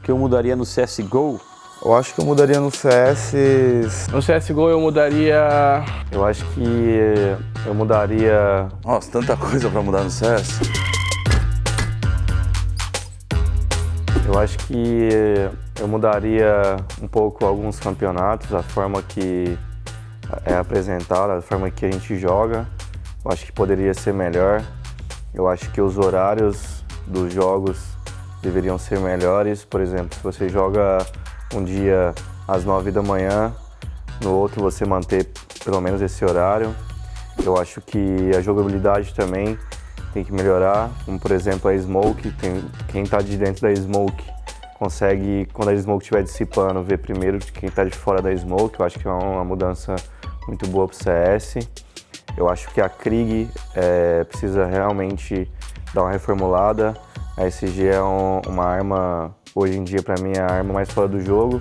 que eu mudaria no CSGO? Eu acho que eu mudaria no CS... No CSGO eu mudaria... Eu acho que eu mudaria... Nossa, tanta coisa pra mudar no CS. Eu acho que eu mudaria um pouco alguns campeonatos, a forma que é apresentada, a forma que a gente joga. Eu acho que poderia ser melhor. Eu acho que os horários dos jogos deveriam ser melhores. Por exemplo, se você joga um dia às 9 da manhã, no outro você manter pelo menos esse horário. Eu acho que a jogabilidade também tem que melhorar, como por exemplo a Smoke, quem está de dentro da Smoke consegue, quando a Smoke estiver dissipando, ver primeiro de quem está de fora da Smoke. Eu acho que é uma mudança muito boa para o CS. Eu acho que a Krieg precisa realmente dar uma reformulada. A SG é uma arma, hoje em dia para mim é a arma mais fora do jogo.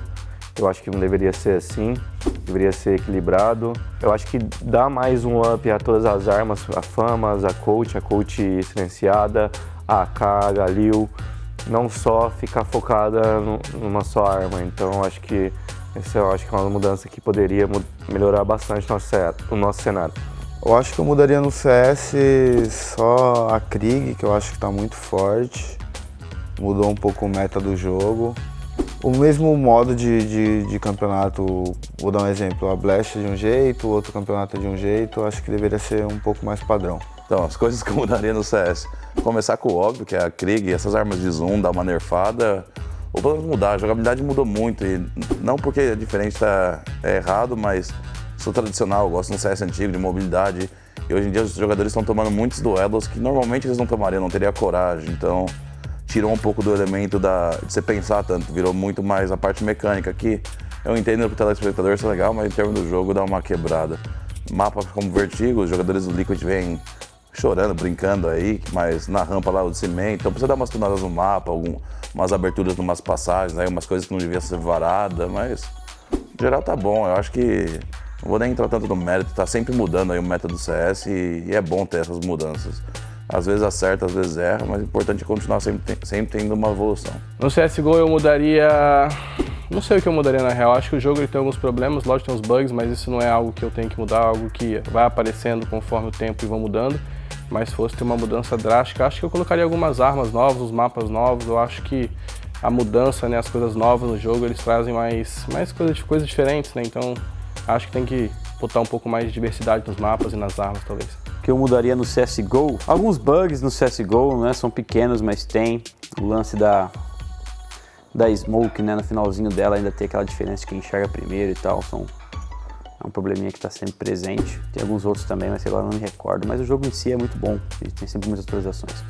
Eu acho que não deveria ser assim, deveria ser equilibrado. Eu acho que dá mais um up a todas as armas, a Famas, a Colt silenciada, a AK, a Galil, não só ficar focada numa só arma. Então eu acho que essa é uma mudança que poderia melhorar bastante o nosso cenário. Eu acho que eu mudaria no CS só a Krieg, que eu acho que está muito forte. Mudou um pouco o meta do jogo. O mesmo modo de campeonato, vou dar um exemplo, a Blast de um jeito, o outro campeonato de um jeito, eu acho que deveria ser um pouco mais padrão. Então, as coisas que eu mudaria no CS. Começar com o óbvio, que é a Krieg, essas armas de zoom, dar uma nerfada. Ou pelo menos mudar, a jogabilidade mudou muito. E não porque é diferente é errado, mas sou tradicional, gosto de um CS antigo, de mobilidade. E hoje em dia os jogadores estão tomando muitos duelos que normalmente eles não tomariam, não teria coragem. Então, tirou um pouco do elemento de você pensar tanto, virou muito mais a parte mecânica, que eu entendo que o telespectador isso é legal, mas em termos do jogo dá uma quebrada. Mapas como Vertigo, os jogadores do Liquid vêm chorando, brincando aí, mas na rampa lá o cimento, então precisa dar umas tunadas no mapa, umas aberturas numas passagens, aí umas coisas que não deviam ser varadas, mas em geral tá bom. Eu acho que não vou nem entrar tanto no mérito, tá sempre mudando aí o meta do CS e é bom ter essas mudanças. Às vezes acerta, às vezes erra, mas o importante é continuar sempre tendo uma evolução. No CSGO eu mudaria... Não sei o que eu mudaria na real, acho que o jogo ele tem alguns problemas, lógico tem uns bugs, mas isso não é algo que eu tenho que mudar, algo que vai aparecendo conforme o tempo e vão mudando. Mas se fosse ter uma mudança drástica, acho que eu colocaria algumas armas novas, os mapas novos. Eu acho que a mudança, né, as coisas novas no jogo, eles trazem mais coisas diferentes, né? Então acho que tem que botar um pouco mais de diversidade nos mapas e nas armas, talvez. Que eu mudaria no CSGO? Alguns bugs no CSGO, né, são pequenos, mas tem o lance da Smoke, né, no finalzinho dela ainda tem aquela diferença de quem enxerga primeiro e tal, é um probleminha que está sempre presente. Tem alguns outros também, mas agora eu não me recordo, mas o jogo em si é muito bom, ele tem sempre muitas atualizações.